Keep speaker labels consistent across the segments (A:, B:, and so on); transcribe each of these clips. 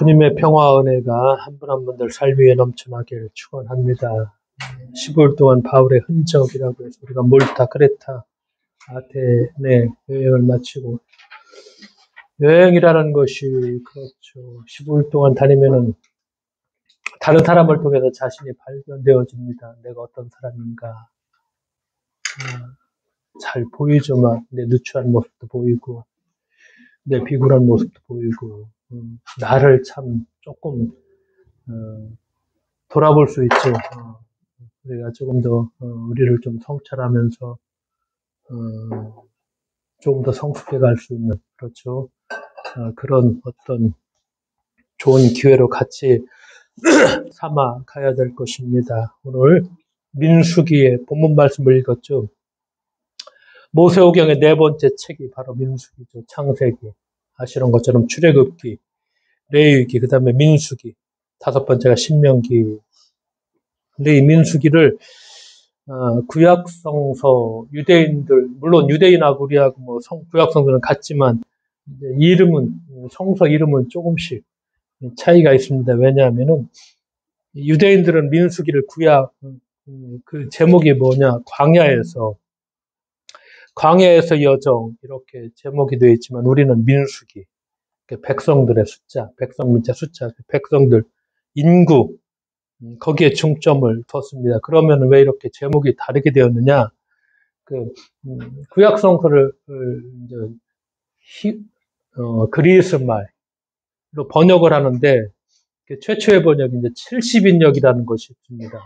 A: 주님의 평화와 은혜가 한 분 한 분들 삶 위에 넘쳐나기를 축원합니다. 15일 동안 바울의 흔적이라고 해서 우리가 몰타, 크레타, 아테네 여행을 마치고, 여행이라는 것이 그렇죠. 15일 동안 다니면은 다른 사람을 통해서 자신이 발견되어집니다. 내가 어떤 사람인가. 잘 보이지만 내 누추한 모습도 보이고 내 비굴한 모습도 보이고, 나를 참 조금 돌아볼 수 있죠. 우리가 조금 더 우리를 좀 성찰하면서 조금 더 성숙해 갈 수 있는, 그렇죠. 그런 어떤 좋은 기회로 같이 삼아 가야 될 것입니다. 오늘 민수기의 본문 말씀을 읽었죠. 모세오경의 네 번째 책이 바로 민수기죠. 창세기, 아시는 것처럼 출애굽기, 레위기, 그 다음에 민수기, 다섯 번째가 신명기. 근데 이 민수기를 구약성서, 유대인들, 물론 유대인하고 우리하고 뭐 구약성서는 같지만 이름은, 성서 이름은 조금씩 차이가 있습니다. 왜냐하면은 유대인들은 민수기를 그 제목이 뭐냐, 광야에서 여정, 이렇게 제목이 되어 있지만 우리는 민수기, 백성들의 숫자, 백성 문자 숫자, 백성들 인구, 거기에 중점을 뒀습니다. 그러면 왜 이렇게 제목이 다르게 되었느냐? 구약성서를 그리스 말로 번역을 하는데 최초의 번역이 이제 70인역이라는 것이 있습니다.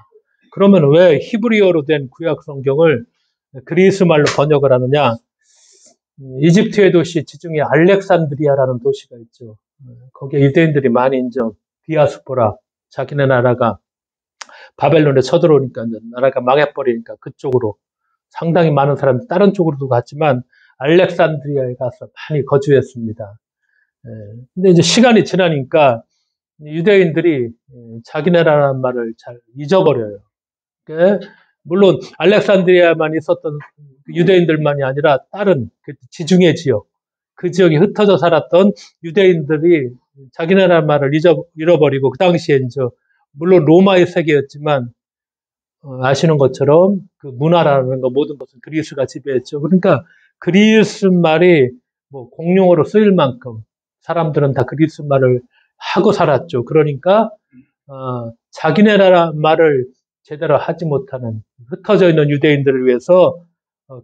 A: 그러면 왜 히브리어로 된 구약성경을 그리스 말로 번역을 하느냐? 이집트의 도시 지중해 알렉산드리아라는 도시가 있죠. 거기에 유대인들이 많이 디아스포라, 자기네 나라가 바벨론에 쳐들어오니까 나라가 망해버리니까 그쪽으로 상당히 많은 사람이 다른 쪽으로도 갔지만 알렉산드리아에 가서 많이 거주했습니다. 근데 이제 시간이 지나니까 유대인들이 자기네라는 말을 잘 잊어버려요. 물론 알렉산드리아만 있었던 유대인들만이 아니라 다른 지중해 지역, 그 지역에 흩어져 살았던 유대인들이 자기네라는 말을 잃어버리고, 그 당시에 물론 로마의 세계였지만 아시는 것처럼 그 문화라는 거, 모든 것은 그리스가 지배했죠. 그러니까 그리스 말이 뭐 공용어로 쓰일 만큼 사람들은 다 그리스 말을 하고 살았죠. 그러니까 자기네 나라 말을 제대로 하지 못하는 흩어져 있는 유대인들을 위해서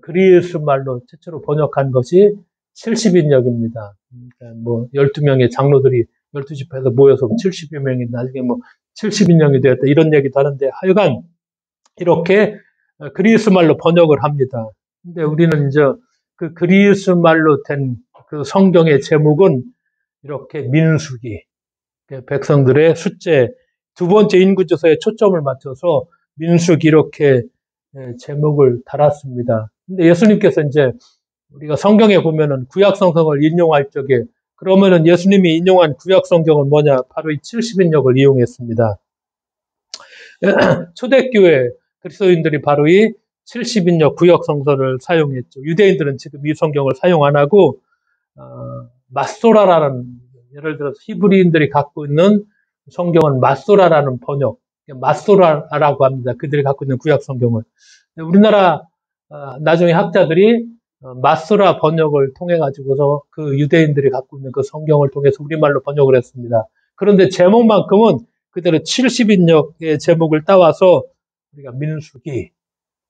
A: 그리스 말로 최초로 번역한 것이 70인역입니다. 그러니까 뭐 12명의 장로들이 12지파에서 모여서 70여 명이 나중에 뭐 70인역이 되었다, 이런 얘기도 하는데, 하여간 이렇게 그리스 말로 번역을 합니다. 근데 우리는 이제 그 그리스 말로 된 그 성경의 제목은 이렇게 민수기, 백성들의 숫자, 두 번째 인구조사에 초점을 맞춰서 민수기 이렇게 제목을 달았습니다. 근데 예수님께서 이제 우리가 성경에 보면은 구약성경을 인용할 적에, 그러면은 예수님이 인용한 구약성경은 뭐냐? 바로 이 70인역을 이용했습니다. 초대교회 그리스도인들이 바로 이 70인역 구약성서를 사용했죠. 유대인들은 지금 이 성경을 사용 안 하고 마소라라는, 예를 들어서 히브리인들이 갖고 있는 성경은 마소라라는 번역, 마소라라고 합니다. 그들이 갖고 있는 구약성경을. 우리나라 나중에 학자들이 마소라 번역을 통해 가지고서 그 유대인들이 갖고 있는 그 성경을 통해서 우리말로 번역을 했습니다. 그런데 제목만큼은 그대로 70인역의 제목을 따와서 우리가 민수기,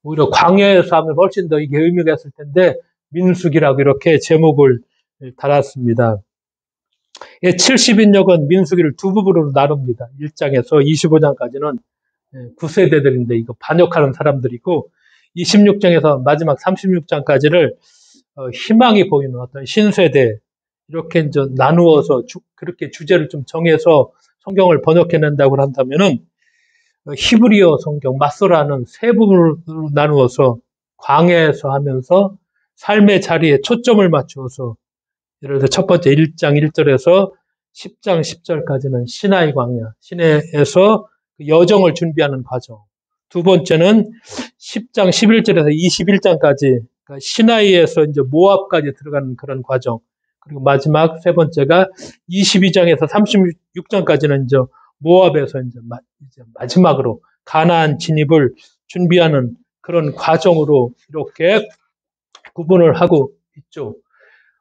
A: 오히려 광야에서 하면 훨씬 더 이게 의미가 있을 텐데 민수기라고 이렇게 제목을 달았습니다. 70인역은 민수기를 두 부분으로 나눕니다. 1장에서 25장까지는 9세대들인데 이거 반역하는 사람들이고, 26장에서 마지막 36장까지를 희망이 보이는 어떤 신세대, 이렇게 이제 나누어서 그렇게 주제를 좀 정해서 성경을 번역해낸다고 한다면은 히브리어 성경 마소라는 세 부분으로 나누어서 광야에서 하면서 삶의 자리에 초점을 맞추어서, 예를 들어 첫 번째 1장 1절에서 10장 10절까지는 시나이 광야, 시내에서 여정을 준비하는 과정. 두 번째는 10장 11절에서 21장까지 시나이에서 이제 모압까지 들어가는 그런 과정. 그리고 마지막 세 번째가 22장에서 36장까지는 이제 모압에서 이제 마지막으로 가나안 진입을 준비하는 그런 과정으로 이렇게 구분을 하고 있죠.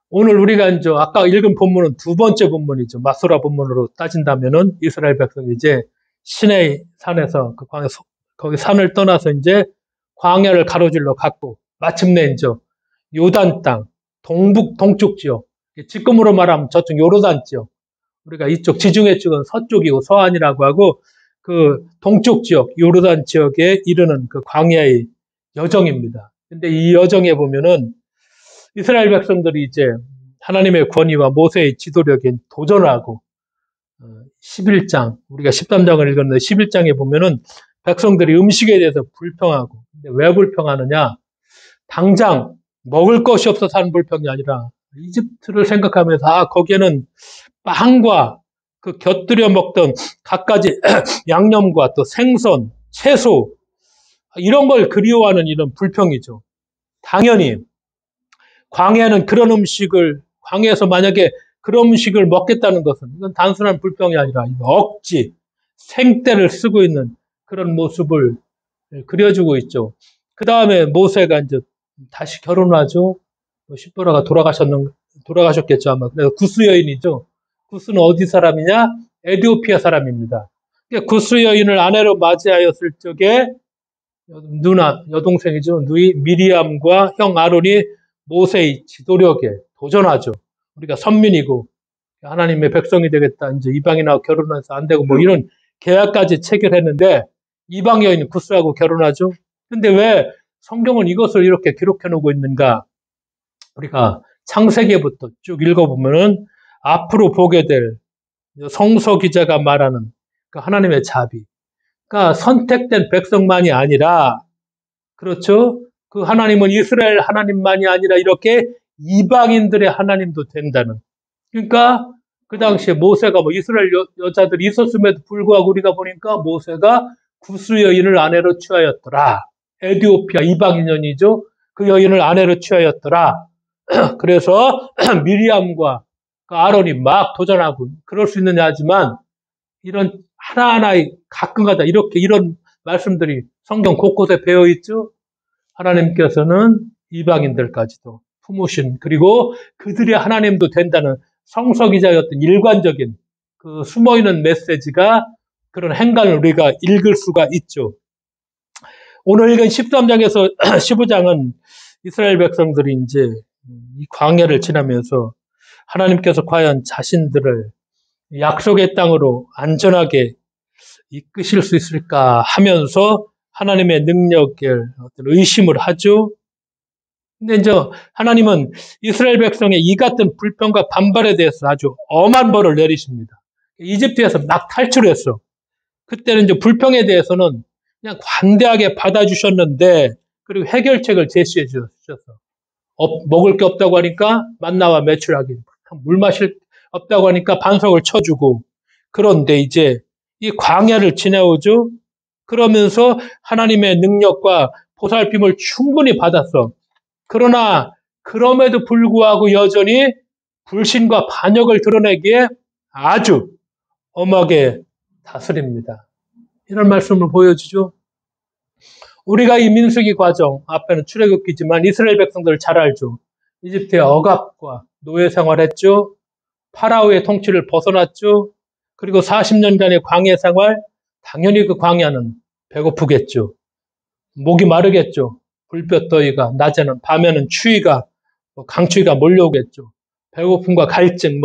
A: 오늘 우리가 이제 아까 읽은 본문은 두 번째 본문이죠. 마소라 본문으로 따진다면은 이스라엘 백성이 이제 시내의 산에서 그 광에서 거기 산을 떠나서 이제 광야를 가로질러 갔고 마침내 이제 요단 땅 동쪽 지역 지금으로 말하면 저쪽 요르단 지역 우리가 이쪽 지중해 쪽은 서쪽이고 서안이라고 하고 그 동쪽 지역 요르단 지역에 이르는 그 광야의 여정입니다. 근데 이 여정에 보면은 이스라엘 백성들이 이제 하나님의 권위와 모세의 지도력에 도전하고 11장 우리가 13장을 읽었는데 11장에 보면은 백성들이 음식에 대해서 불평하고 근데 왜 불평하느냐 당장 먹을 것이 없어서 하는 불평이 아니라 이집트를 생각하면서 거기에는 빵과 그 곁들여 먹던 갖가지 양념과 또 생선, 채소 이런 걸 그리워하는 이런 불평이죠. 당연히 광야는 그런 음식을 광야에서 만약에 그런 음식을 먹겠다는 것은 이건 단순한 불평이 아니라 억지, 생떼를 쓰고 있는 그런 모습을 그려주고 있죠. 그 다음에 모세가 이제 다시 결혼하죠. 십보라가 돌아가셨겠죠 아마. 그래서 구스 여인이죠. 구스는 어디 사람이냐? 에티오피아 사람입니다. 구스 여인을 아내로 맞이하였을 적에 누나, 여동생이죠. 누이 미리암과 형 아론이 모세의 지도력에 도전하죠. 우리가 선민이고 하나님의 백성이 되겠다. 이제 이방인하고 결혼해서 안 되고 뭐 이런 계약까지 체결했는데 이방 여인 구스하고 결혼하죠. 근데 왜 성경은 이것을 이렇게 기록해 놓고 있는가? 우리가 창세기부터 쭉 읽어보면은 앞으로 보게 될 성서 기자가 말하는 그 하나님의 자비. 그러니까 선택된 백성만이 아니라 그렇죠? 그 하나님은 이스라엘 하나님만이 아니라 이렇게 이방인들의 하나님도 된다는. 그러니까 그 당시에 모세가 뭐 이스라엘 여자들이 있었음에도 불구하고 우리가 보니까 모세가 구스 여인을 아내로 취하였더라. 에티오피아 이방인이죠. 그 여인을 아내로 취하였더라. 그래서 미리암과 그 아론이 막 도전하고 그럴 수 있느냐 하지만 이런 하나하나의 가끔가다 이렇게 이런 말씀들이 성경 곳곳에 배어 있죠. 하나님께서는 이방인들까지도 품으신 그리고 그들의 하나님도 된다는 성서기자였던 일관적인 그 숨어있는 메시지가 그런 행간을 우리가 읽을 수가 있죠. 오늘 읽은 13장에서 15장은 이스라엘 백성들이 이제 이 광야를 지나면서 하나님께서 과연 자신들을 약속의 땅으로 안전하게 이끄실 수 있을까 하면서 하나님의 능력을 어떤 의심을 하죠. 근데 이제 하나님은 이스라엘 백성의 이 같은 불평과 반발에 대해서 아주 엄한 벌을 내리십니다. 이집트에서 막 탈출했어. 그때는 이제 불평에 대해서는 그냥 관대하게 받아주셨는데 그리고 해결책을 제시해 주셨어. 먹을 게 없다고 하니까 만나와 메추라기, 물 마실 없다고 하니까 반석을 쳐주고 그런데 이제 이 광야를 지나오죠. 그러면서 하나님의 능력과 보살핌을 충분히 받았어. 그러나 그럼에도 불구하고 여전히 불신과 반역을 드러내기에 아주 엄하게 다스립니다. 이런 말씀을 보여주죠. 우리가 이 민수기 과정, 앞에는 출애굽기지만 이스라엘 백성들 잘 알죠. 이집트의 억압과 노예 생활했죠. 파라오의 통치를 벗어났죠. 그리고 40년간의 광야 생활, 당연히 그 광야는 배고프겠죠. 목이 마르겠죠. 불볕더위가, 낮에는, 밤에는 추위가, 강추위가 몰려오겠죠. 배고픔과 갈증,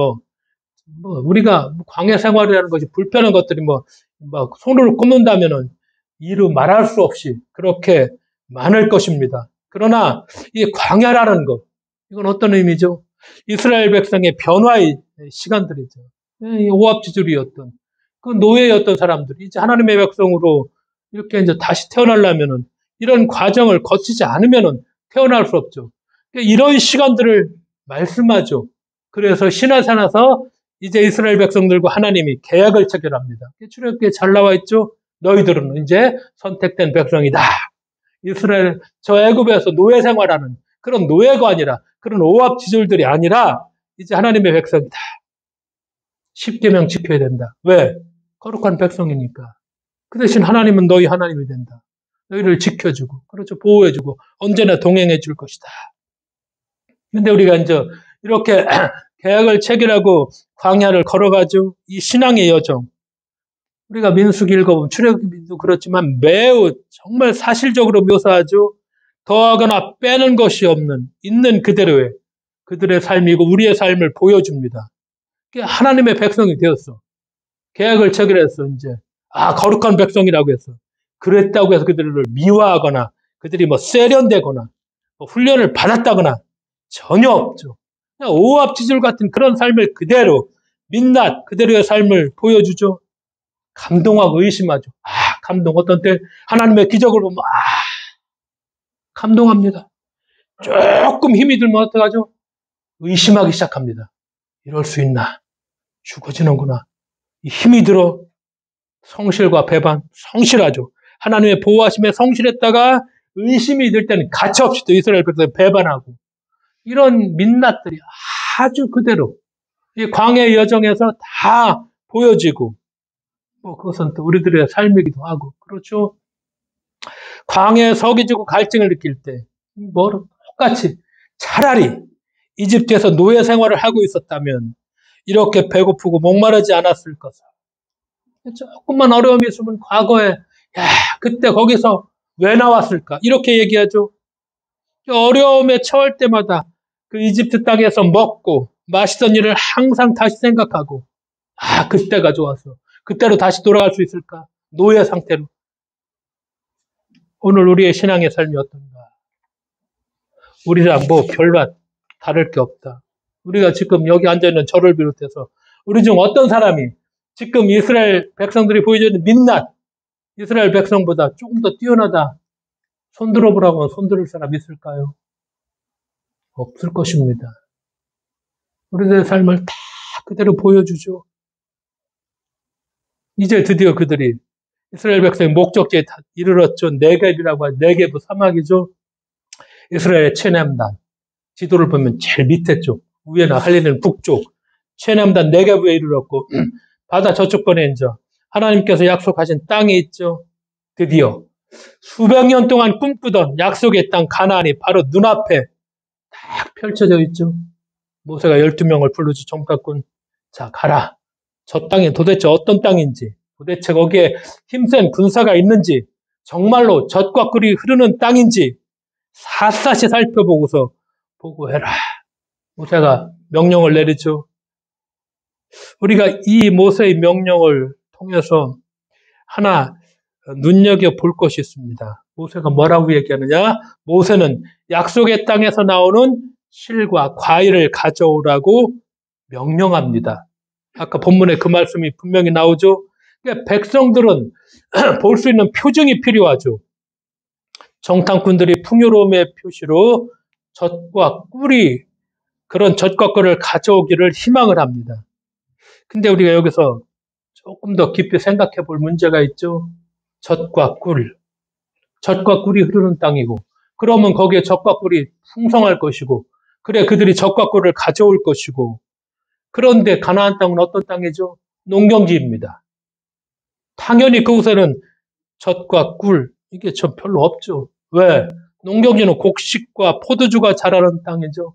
A: 우리가 광야 생활이라는 것이 불편한 것들이 손으로 꼽는다면은 이루 말할 수 없이 그렇게 많을 것입니다. 그러나 이 광야라는 것, 이건 어떤 의미죠? 이스라엘 백성의 변화의 시간들이죠. 오합지졸이었던 그 노예였던 사람들이 이제 하나님의 백성으로 이렇게 이제 다시 태어나려면은 이런 과정을 거치지 않으면은 태어날 수 없죠. 이런 시간들을 말씀하죠. 그래서 시내산에서 이제 이스라엘 백성들과 하나님이 계약을 체결합니다. 출애굽기에 잘 나와 있죠. 너희들은 이제 선택된 백성이다. 이스라엘 저 애굽에서 노예 생활하는 그런 노예가 아니라 그런 오합지졸들이 아니라 이제 하나님의 백성이다. 10계명 지켜야 된다. 왜? 거룩한 백성이니까. 그 대신 하나님은 너희 하나님이 된다. 너희를 지켜주고, 그렇죠. 보호해주고, 언제나 동행해 줄 것이다. 근데 우리가 이제 이렇게 계약을 체결하고 광야를 걸어가죠. 이 신앙의 여정. 우리가 민수기 읽어보면 출애굽기도 그렇지만 매우 정말 사실적으로 묘사하죠. 더하거나 빼는 것이 없는 있는 그대로의 그들의 삶이고 우리의 삶을 보여줍니다. 하나님의 백성이 되었어. 계약을 체결했어. 이제 거룩한 백성이라고 해서 그랬다고 해서 그들을 미화하거나 그들이 뭐 세련되거나 뭐 훈련을 받았다거나 전혀 없죠. 그냥 오합지졸 같은 그런 삶을 그대로 민낯 그대로의 삶을 보여주죠. 감동하고 의심하죠. 감동. 어떤 때 하나님의 기적을 보면 감동합니다. 조금 힘이 들면 어떡하죠? 의심하기 시작합니다. 이럴 수 있나? 죽어지는구나. 힘이 들어 성실과 배반, 성실하죠. 하나님의 보호하심에 성실했다가 의심이 들 때는 가차없이 또 이스라엘 백성을 배반하고 이런 민낯들이 아주 그대로 이 광야의 여정에서 다 보여지고 뭐 그것은 또 우리들의 삶이기도 하고 그렇죠. 광야에 서기 지고 갈증을 느낄 때 똑같이 차라리 이집트에서 노예 생활을 하고 있었다면 이렇게 배고프고 목마르지 않았을 것을. 조금만 어려움이 있으면 과거에 그때 거기서 왜 나왔을까 이렇게 얘기하죠. 어려움에 처할 때마다 그 이집트 땅에서 먹고 마시던 일을 항상 다시 생각하고 그때가 좋았어. 그때로 다시 돌아갈 수 있을까? 노예 상태로. 오늘 우리의 신앙의 삶이 어떤가? 우리랑 뭐 별반 다를 게 없다. 우리가 지금 여기 앉아있는 저를 비롯해서 우리 중 어떤 사람이 지금 이스라엘 백성들이 보여주는 민낯 이스라엘 백성보다 조금 더 뛰어나다 손들어 보라고 하면 손들을 사람 있을까요? 없을 것입니다. 우리들의 삶을 다 그대로 보여주죠. 이제 드디어 그들이 이스라엘 백성의 목적지에 이르렀죠. 네겝이라고 하죠. 네겝 사막이죠. 이스라엘의 최남단 지도를 보면 제일 밑에 쪽 위에나 할리는 북쪽 최남단 네겝에 이르렀고 바다 저쪽번에 이제 하나님께서 약속하신 땅이 있죠. 드디어 수백 년 동안 꿈꾸던 약속의 땅 가나안이 바로 눈앞에 딱 펼쳐져 있죠. 모세가 12명을 불러주 정탐꾼 자 가라. 저 땅이 도대체 어떤 땅인지 도대체 거기에 힘센 군사가 있는지 정말로 젖과 꿀이 흐르는 땅인지 샅샅이 살펴보고서 보고해라. 모세가 명령을 내리죠. 우리가 이 모세의 명령을 통해서 하나 눈여겨볼 것이 있습니다. 모세가 뭐라고 얘기하느냐? 모세는 약속의 땅에서 나오는 실과 과일을 가져오라고 명령합니다. 아까 본문에 그 말씀이 분명히 나오죠. 그러니까 백성들은 볼 수 있는 표징이 필요하죠. 정탐꾼들이 풍요로움의 표시로 젖과 꿀이 그런 젖과 꿀을 가져오기를 희망을 합니다. 근데 우리가 여기서 조금 더 깊이 생각해 볼 문제가 있죠. 젖과 꿀. 젖과 꿀이 흐르는 땅이고 그러면 거기에 젖과 꿀이 풍성할 것이고 그래 그들이 젖과 꿀을 가져올 것이고 그런데 가나안 땅은 어떤 땅이죠? 농경지입니다. 당연히 그곳에는 젖과 꿀 이게 좀 별로 없죠. 왜? 농경지는 곡식과 포도주가 자라는 땅이죠.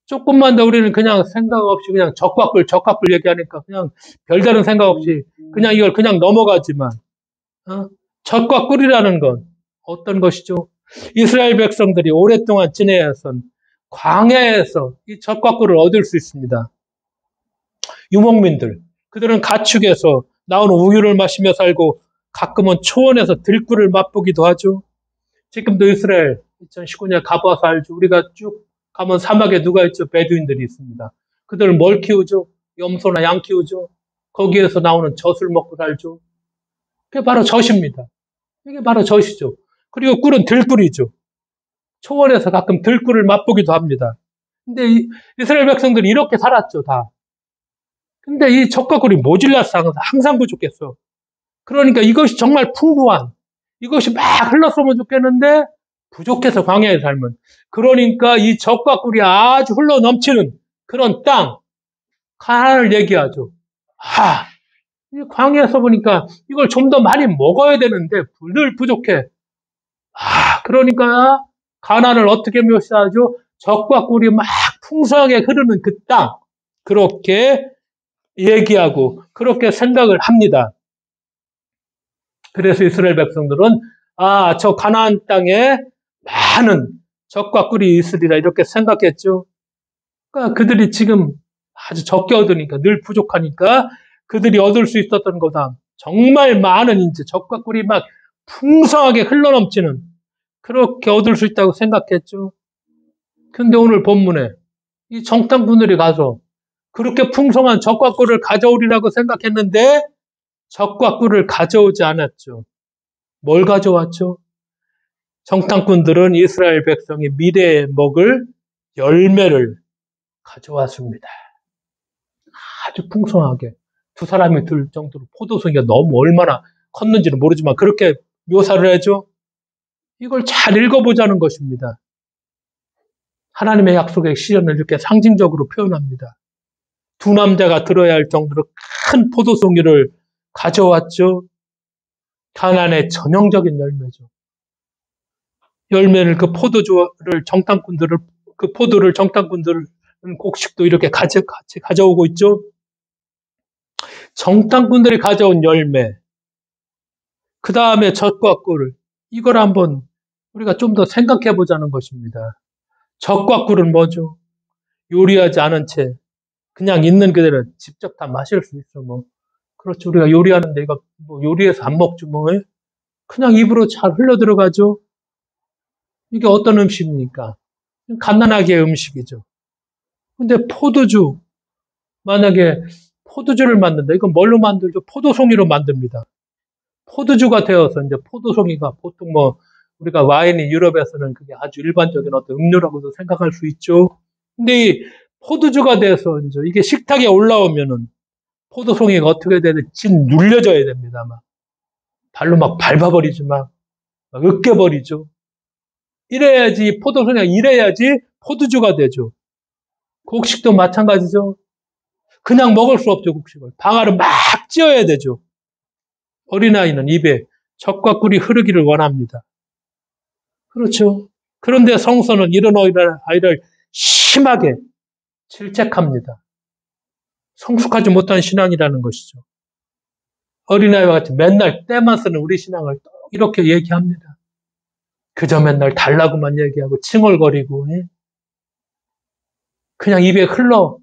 A: 조금만 더 우리는 그냥 생각 없이 그냥 젖과 꿀 얘기하니까 그냥 별다른 생각 없이 그냥 이걸 그냥 넘어가지만 젖과 꿀이라는 건 어떤 것이죠? 이스라엘 백성들이 오랫동안 지내야선 광야에서 이 젖과 꿀을 얻을 수 있습니다. 유목민들 그들은 가축에서 나오는 우유를 마시며 살고 가끔은 초원에서 들꿀을 맛보기도 하죠. 지금도 이스라엘 2019년 가봐서 알죠. 우리가 쭉 가면 사막에 누가 있죠? 베두인들이 있습니다. 그들은 뭘 키우죠? 염소나 양 키우죠. 거기에서 나오는 젖을 먹고 살죠. 그게 바로 젖입니다. 이게 바로 젖이죠. 그리고 꿀은 들꿀이죠. 초원에서 가끔 들꿀을 맛보기도 합니다. 근데 이스라엘 백성들이 이렇게 살았죠, 다. 근데 이 젖과 꿀이 모질라서 항상 부족했어. 그러니까 이것이 정말 풍부한, 이것이 막 흘렀으면 좋겠는데 부족해서 광야의 삶은. 그러니까 이 젖과 꿀이 아주 흘러 넘치는 그런 땅, 가나안을 얘기하죠. 이 광야에서 보니까 이걸 좀 더 많이 먹어야 되는데 늘 부족해. 그러니까 가나안을 어떻게 묘사하죠? 적과 꿀이 막 풍성하게 흐르는 그 땅. 그렇게 얘기하고 그렇게 생각을 합니다. 그래서 이스라엘 백성들은 저 가나안 땅에 많은 적과 꿀이 있으리라 이렇게 생각했죠. 그러니까 그들이 지금 아주 적게 얻으니까 늘 부족하니까 그들이 얻을 수 있었던 거다. 정말 많은 이제 적과 꿀이 막 풍성하게 흘러넘치는 그렇게 얻을 수 있다고 생각했죠. 근데 오늘 본문에 이 정탐꾼들이 가서 그렇게 풍성한 적과 꿀을 가져오리라고 생각했는데 적과 꿀을 가져오지 않았죠. 뭘 가져왔죠? 정탐꾼들은 이스라엘 백성이 미래에 먹을 열매를 가져왔습니다. 아주 풍성하게 두 사람이 들 정도로 포도송이가 너무 얼마나 컸는지는 모르지만 그렇게 묘사를 해줘. 이걸 잘 읽어보자는 것입니다. 하나님의 약속의 실현을 이렇게 상징적으로 표현합니다. 두 남자가 들어야 할 정도로 큰 포도송이를 가져왔죠. 가나안의 전형적인 열매죠. 열매를 그 포도를 정탐꾼들은 곡식도 이렇게 같이 가져오고 있죠. 정탐꾼들이 가져온 열매, 그 다음에 젖과 꿀을 이걸 한번 우리가 좀 더 생각해 보자는 것입니다. 젖과 꿀은 뭐죠? 요리하지 않은 채 그냥 있는 그대로 직접 다 마실 수 있어. 뭐 그렇죠. 우리가 요리하는데 이거 뭐 요리해서 안 먹죠. 뭐 그냥 입으로 잘 흘러 들어가죠. 이게 어떤 음식입니까? 갓난아기의 음식이죠. 근데 포도주, 만약에 포도주를 만든다. 이건 뭘로 만들죠? 포도송이로 만듭니다. 포도주가 되어서 이제 포도송이가 보통 뭐 우리가 와인이 유럽에서는 그게 아주 일반적인 어떤 음료라고도 생각할 수 있죠. 근데 이 포도주가 돼서 이제 이게 식탁에 올라오면은 포도송이가 어떻게 돼야 돼? 진 눌려져야 됩니다. 막 발로 막 밟아버리지 막 으깨버리죠. 이래야지 포도송이가 이래야지 포도주가 되죠. 곡식도 마찬가지죠. 그냥 먹을 수 없죠, 곡식을. 방아를 막 찧어야 되죠. 어린아이는 입에 젖과 꿀이 흐르기를 원합니다. 그렇죠. 그런데 성서는 이런 아이를 심하게 질책합니다. 성숙하지 못한 신앙이라는 것이죠. 어린아이와 같이 맨날 때만 쓰는 우리 신앙을 이렇게 얘기합니다. 그저 맨날 달라고만 얘기하고 칭얼거리고 그냥 입에 흘러.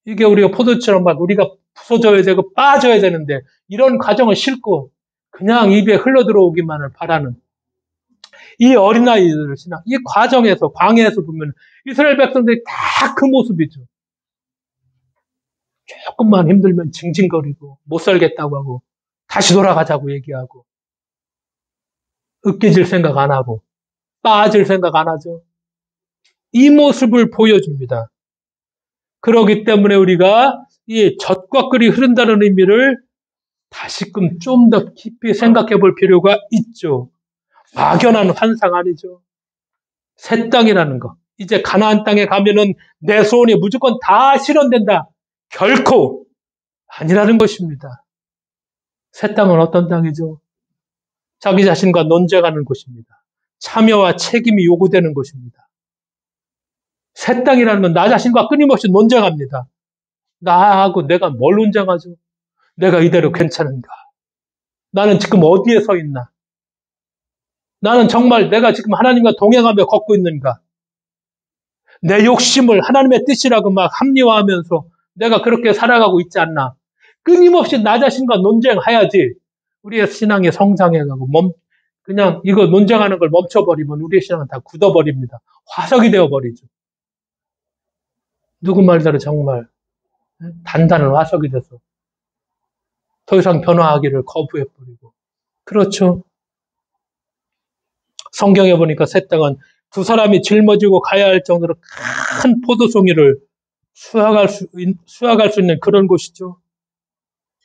A: 이게 우리가 포도처럼 막 우리가 부서져야 되고 빠져야 되는데 이런 과정을 싫고 그냥 입에 흘러 들어오기만을 바라는 이 어린아이들을 신앙, 이 과정에서 광야에서 보면 이스라엘 백성들이 다 그 모습이죠. 조금만 힘들면 징징거리고 못 살겠다고 하고 다시 돌아가자고 얘기하고 으깨질 생각 안 하고 빠질 생각 안 하죠. 이 모습을 보여줍니다. 그렇기 때문에 우리가 이 젖과 꿀이 흐른다는 의미를 다시금 좀 더 깊이 생각해 볼 필요가 있죠. 막연한 환상 아니죠. 새 땅이라는 거. 이제 가나안 땅에 가면은 내 소원이 무조건 다 실현된다. 결코 아니라는 것입니다. 새 땅은 어떤 땅이죠? 자기 자신과 논쟁하는 곳입니다. 참여와 책임이 요구되는 곳입니다. 새 땅이라는 건 나 자신과 끊임없이 논쟁합니다. 나하고 내가 뭘 논쟁하죠? 내가 이대로 괜찮은가? 나는 지금 어디에 서 있나? 나는 정말 내가 지금 하나님과 동행하며 걷고 있는가? 내 욕심을 하나님의 뜻이라고 막 합리화하면서 내가 그렇게 살아가고 있지 않나? 끊임없이 나 자신과 논쟁해야지 우리의 신앙이 성장해가고 그냥 이거 논쟁하는 걸 멈춰버리면 우리의 신앙은 다 굳어버립니다. 화석이 되어버리죠. 누구 말대로 정말 단단한 화석이 돼서 더 이상 변화하기를 거부해버리고. 그렇죠. 성경에 보니까 새 땅은 두 사람이 짊어지고 가야 할 정도로 큰 포도송이를 수확할 수 있는 그런 곳이죠.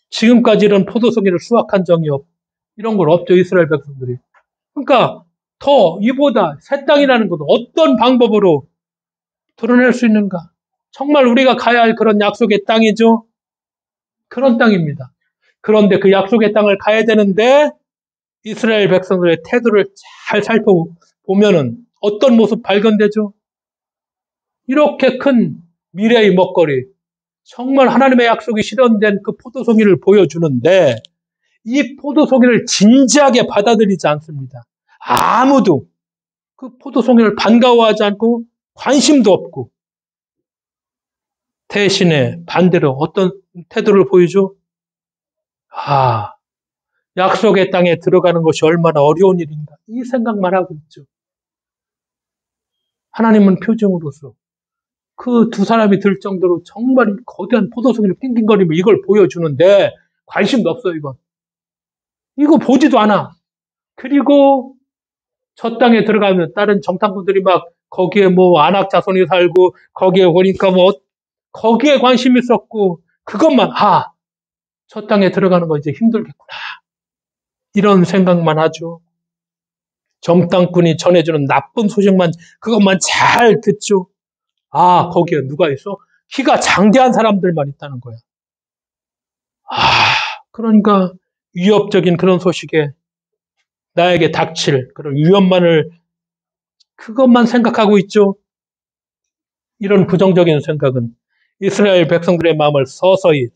A: 지금까지 이런 포도송이를 수확한 적이 이런 걸 없죠, 이스라엘 백성들이. 그러니까 더 이보다 새 땅이라는 것도 어떤 방법으로 드러낼 수 있는가? 정말 우리가 가야 할 그런 약속의 땅이죠. 그런 땅입니다. 그런데 그 약속의 땅을 가야 되는데 이스라엘 백성들의 태도를 잘 살펴보면은 어떤 모습 발견되죠? 이렇게 큰 미래의 먹거리, 정말 하나님의 약속이 실현된 그 포도송이를 보여주는데 이 포도송이를 진지하게 받아들이지 않습니다. 아무도 그 포도송이를 반가워하지 않고 관심도 없고 대신에 반대로 어떤 태도를 보이죠? 약속의 땅에 들어가는 것이 얼마나 어려운 일인가 이 생각만 하고 있죠. 하나님은 표징으로서 그 두 사람이 들 정도로 정말 거대한 포도송이를 낑낑거리며 이걸 보여주는데 관심도 없어 이건. 이거 보지도 않아. 그리고 저 땅에 들어가면 다른 정탐꾼들이 막 거기에 뭐 안악 자손이 살고 거기에 보니까 뭐 거기에 관심이 있었고 그것만 저 땅에 들어가는 거 이제 힘들겠구나. 이런 생각만 하죠. 정탐꾼이 전해주는 나쁜 소식만 그것만 잘 듣죠. 거기에 누가 있어? 키가 장대한 사람들만 있다는 거야. 그러니까 위협적인 그런 소식에 나에게 닥칠 그런 위험만을 그것만 생각하고 있죠. 이런 부정적인 생각은 이스라엘 백성들의 마음을 서서히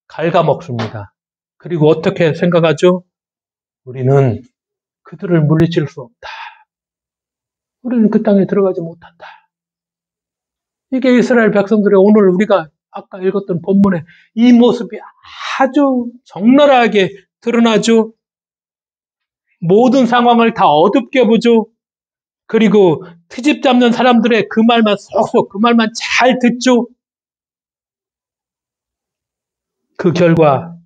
A: 갉아먹습니다. 그리고 어떻게 생각하죠? 우리는 그들을 물리칠 수 없다. 우리는 그 땅에 들어가지 못한다. 이게 이스라엘 백성들의 오늘 우리가 아까 읽었던 본문의 이 모습이 아주 적나라하게 드러나죠. 모든 상황을 다 어둡게 보죠. 그리고 트집 잡는 사람들의 그 말만 쏙쏙 그 말만 잘 듣죠. 그 결과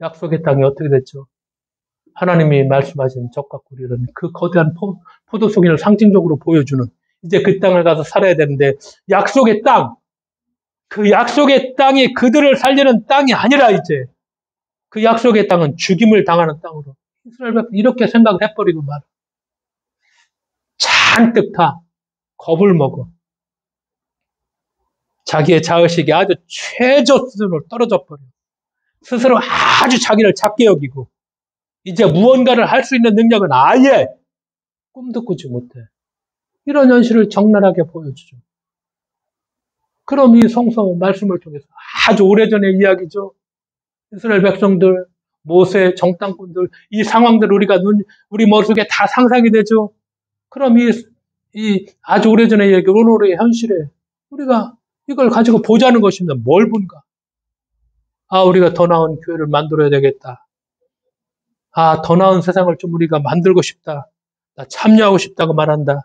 A: 약속의 땅이 어떻게 됐죠? 하나님이 말씀하신 적과 꿀이라는 그 거대한 포도송이를 상징적으로 보여주는 이제 그 땅을 가서 살아야 되는데 약속의 땅, 그 약속의 땅이 그들을 살리는 땅이 아니라 이제 그 약속의 땅은 죽임을 당하는 땅으로 이스라엘 백성 이렇게 생각을 해버리고 말 잔뜩 다 겁을 먹어. 자기의 자의식이 아주 최저 수준으로 떨어져 버려. 스스로 아주 자기를 작게 여기고 이제 무언가를 할 수 있는 능력은 아예 꿈도 꾸지 못해. 이런 현실을 적나라하게 보여주죠. 그럼 이 성서 말씀을 통해서 아주 오래전의 이야기죠. 이스라엘 백성들, 모세, 정탐꾼들 이 상황들 우리 머릿속에 다 상상이 되죠. 그럼 이 아주 오래전의 이야기 오늘의 현실에 우리가 이걸 가지고 보자는 것입니다. 뭘 본가? 우리가 더 나은 교회를 만들어야 되겠다. 더 나은 세상을 좀 우리가 만들고 싶다. 나 참여하고 싶다고 말한다.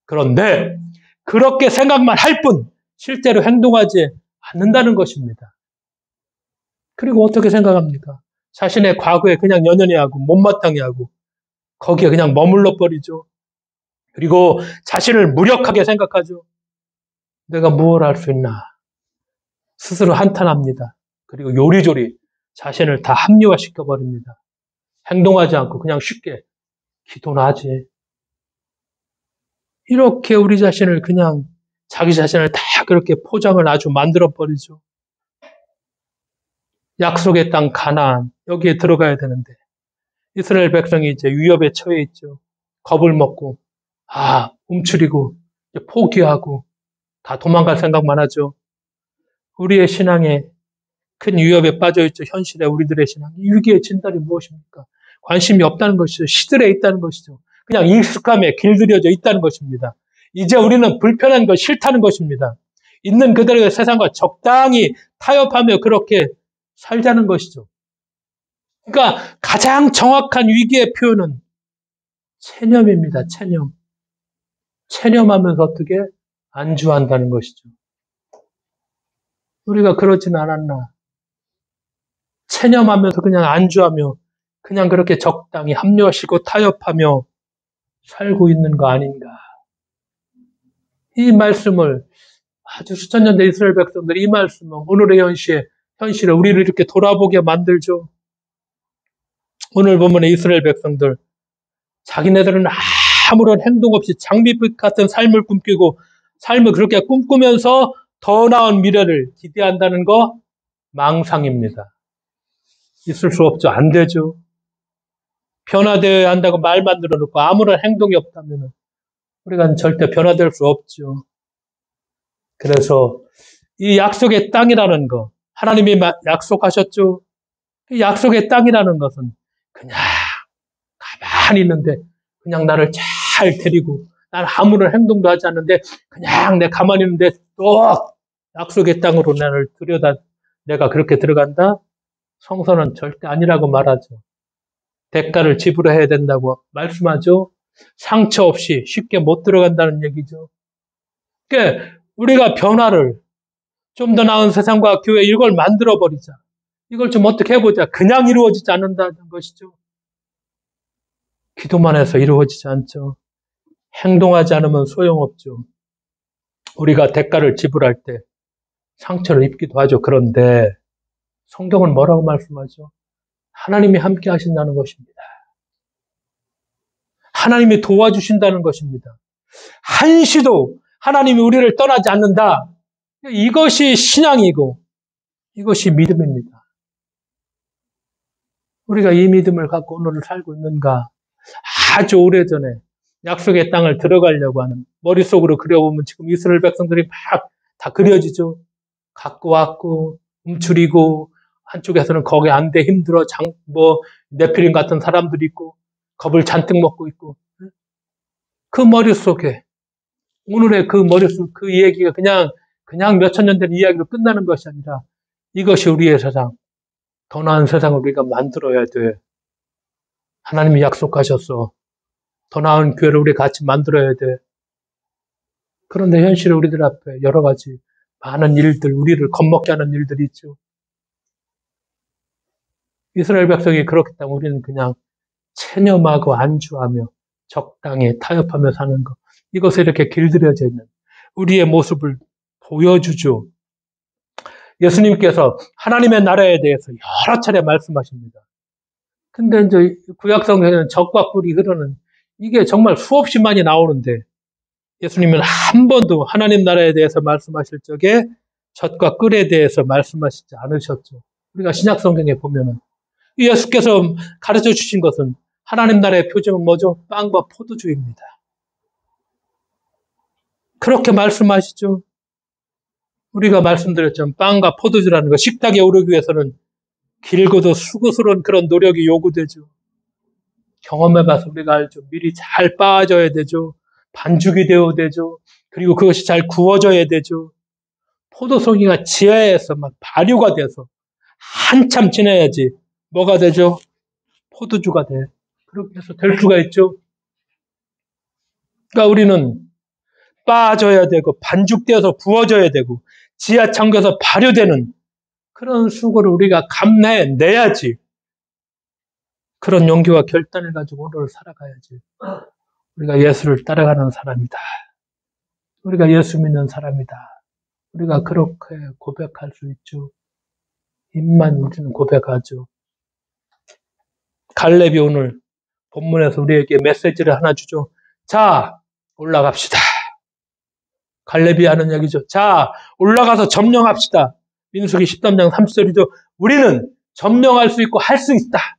A: 그런데 그렇게 생각만 할 뿐 실제로 행동하지 않는다는 것입니다. 그리고 어떻게 생각합니까? 자신의 과거에 그냥 연연히 하고 못마땅히 하고 거기에 그냥 머물러 버리죠. 그리고 자신을 무력하게 생각하죠. 내가 무엇을 할 수 있나? 스스로 한탄합니다. 그리고 요리조리 자신을 다 합리화시켜 버립니다. 행동하지 않고 그냥 쉽게 기도나 하지. 이렇게 우리 자신을 그냥 자기 자신을 다 그렇게 포장을 아주 만들어 버리죠. 약속의 땅 가나안 여기에 들어가야 되는데 이스라엘 백성이 이제 위협에 처해 있죠. 겁을 먹고 움츠리고 포기하고 다 도망갈 생각만 하죠. 우리의 신앙에 큰 위협에 빠져 있죠. 현실에 우리들의 신앙. 이 위기의 진달이 무엇입니까? 관심이 없다는 것이죠. 시들해 있다는 것이죠. 그냥 익숙함에 길들여져 있다는 것입니다. 이제 우리는 불편한 것 싫다는 것입니다. 있는 그대로의 세상과 적당히 타협하며 그렇게 살자는 것이죠. 그러니까 가장 정확한 위기의 표현은 체념입니다. 체념. 체념하면서 어떻게 안주한다는 것이죠. 우리가 그러진 않았나. 체념하면서 그냥 안주하며 그냥 그렇게 적당히 합리화시고 타협하며 살고 있는 거 아닌가. 이 말씀을 아주 수천 년 된 이스라엘 백성들이 이 말씀은 오늘의 현실에 우리를 이렇게 돌아보게 만들죠. 오늘 보면 이스라엘 백성들 자기네들은 아무런 행동 없이 장밋빛 같은 삶을 꿈꾸고 삶을 그렇게 꿈꾸면서 더 나은 미래를 기대한다는 거 망상입니다. 있을 수 없죠. 안 되죠. 변화되어야 한다고 말만 들어놓고 아무런 행동이 없다면 우리가 절대 변화될 수 없죠. 그래서 이 약속의 땅이라는 거, 하나님이 약속하셨죠. 이 약속의 땅이라는 것은 그냥 가만히 있는데 그냥 나를 잘 데리고 난 아무런 행동도 하지 않는데 그냥 내 가만히 있는데 또 약속의 땅으로 나를 들여다 내가 그렇게 들어간다? 성서는 절대 아니라고 말하죠. 대가를 지불해야 된다고 말씀하죠. 상처 없이 쉽게 못 들어간다는 얘기죠. 그러니까 우리가 변화를 좀 더 나은 세상과 교회 이걸 만들어버리자. 이걸 좀 어떻게 해보자. 그냥 이루어지지 않는다는 것이죠. 기도만 해서 이루어지지 않죠. 행동하지 않으면 소용없죠. 우리가 대가를 지불할 때 상처를 입기도 하죠. 그런데 성경은 뭐라고 말씀하죠? 하나님이 함께 하신다는 것입니다. 하나님이 도와주신다는 것입니다. 한시도 하나님이 우리를 떠나지 않는다. 이것이 신앙이고 이것이 믿음입니다. 우리가 이 믿음을 갖고 오늘을 살고 있는가? 아주 오래전에 약속의 땅을 들어가려고 하는 머릿속으로 그려보면 지금 이스라엘 백성들이 막 다 그려지죠. 갖고 왔고 움츠리고 한쪽에서는 거기 안 돼 힘들어 네피림 같은 사람들이 있고 겁을 잔뜩 먹고 있고 그 머릿속에 오늘의 그 머릿속 그 얘기가 그냥 몇천 년 된 이야기로 끝나는 것이 아니라 이것이 우리의 세상, 더 나은 세상을 우리가 만들어야 돼. 하나님이 약속하셨어. 더 나은 교회를 우리 같이 만들어야 돼. 그런데 현실에 우리들 앞에 여러 가지 많은 일들, 우리를 겁먹게 하는 일들이 있죠. 이스라엘 백성이 그렇기 때문에 우리는 그냥 체념하고 안주하며 적당히 타협하며 사는 것. 이것에 이렇게 길들여져 있는 우리의 모습을 보여주죠. 예수님께서 하나님의 나라에 대해서 여러 차례 말씀하십니다. 근데 이제 구약성경에는 적과 꿀이 흐르는 이게 정말 수없이 많이 나오는데 예수님은 한 번도 하나님 나라에 대해서 말씀하실 적에 젖과 꿀에 대해서 말씀하시지 않으셨죠. 우리가 신약성경에 보면은 예수께서 가르쳐 주신 것은 하나님 나라의 표징은 뭐죠? 빵과 포도주입니다. 그렇게 말씀하시죠. 우리가 말씀드렸죠. 빵과 포도주라는 거 식탁에 오르기 위해서는 길고도 수고스러운 그런 노력이 요구되죠. 경험해봐서 우리가 알죠. 미리 잘 빻아져야 되죠. 반죽이 되어야 되죠. 그리고 그것이 잘 구워져야 되죠. 포도송이가 지하에서 막 발효가 돼서 한참 지나야지 뭐가 되죠? 포도주가 돼. 그렇게 해서 될 수가 있죠. 그러니까 우리는 빻아져야 되고 반죽되어서 부어져야 되고 지하 창고에서 발효되는 그런 수고를 우리가 감내내야지. 그런 용기와 결단을 가지고 오늘을 살아가야지. 우리가 예수를 따라가는 사람이다. 우리가 예수 믿는 사람이다. 우리가 그렇게 고백할 수 있죠. 입만 우리는 고백하죠. 갈렙이 오늘 본문에서 우리에게 메시지를 하나 주죠. 자, 올라갑시다. 갈렙이 하는 얘기죠. 자, 올라가서 점령합시다. 민수기 13장 30절이죠. 우리는 점령할 수 있고 할 수 있다.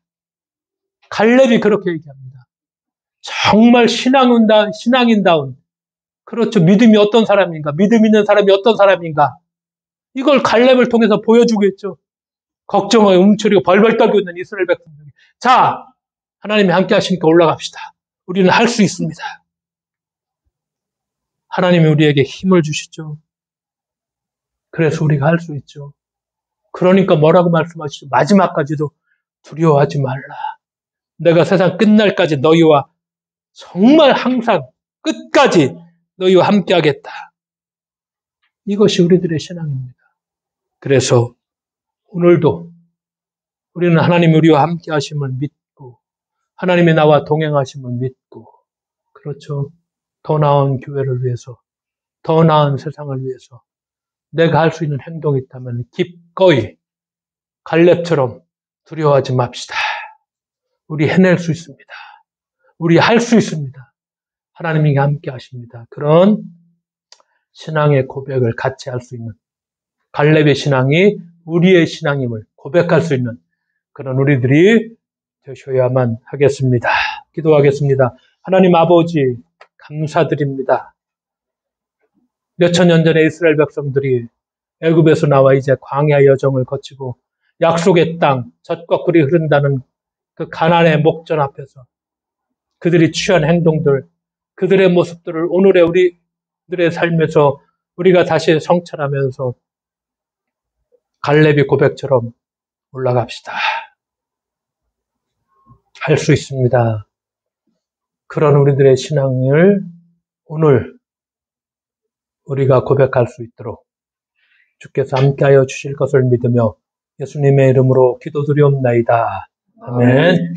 A: 갈렙이 그렇게 얘기합니다. 정말 신앙인다운. 그렇죠. 믿음이 어떤 사람인가? 믿음 있는 사람이 어떤 사람인가? 이걸 갈렙을 통해서 보여주겠죠. 걱정하고 움츠리고 벌벌 떨고 있는 이스라엘 백성들이. 자, 하나님이 함께 하시니까 올라갑시다. 우리는 할 수 있습니다. 하나님이 우리에게 힘을 주시죠. 그래서 우리가 할 수 있죠. 그러니까 뭐라고 말씀하시죠? 마지막까지도 두려워하지 말라. 내가 세상 끝날까지 너희와 정말 항상 끝까지 너희와 함께 하겠다. 이것이 우리들의 신앙입니다. 그래서 오늘도 우리는 하나님이 우리와 함께 하심을 믿고 하나님이 나와 동행하심을 믿고 그렇죠. 더 나은 교회를 위해서 더 나은 세상을 위해서 내가 할 수 있는 행동이 있다면 기꺼이 갈렙처럼 두려워하지 맙시다. 우리 해낼 수 있습니다. 우리 할 수 있습니다. 하나님이 함께 하십니다. 그런 신앙의 고백을 같이 할 수 있는, 갈렙의 신앙이 우리의 신앙임을 고백할 수 있는 그런 우리들이 되셔야만 하겠습니다. 기도하겠습니다. 하나님 아버지, 감사드립니다. 몇천 년 전에 이스라엘 백성들이 애굽에서 나와 이제 광야 여정을 거치고 약속의 땅, 젖과 꿀이 흐른다는 그 가나안의 목전 앞에서 그들이 취한 행동들, 그들의 모습들을 오늘의 우리들의 삶에서 우리가 다시 성찰하면서 갈렙이 고백처럼 올라갑시다. 할 수 있습니다. 그런 우리들의 신앙을 오늘 우리가 고백할 수 있도록 주께서 함께하여 주실 것을 믿으며 예수님의 이름으로 기도드리옵나이다. 아멘.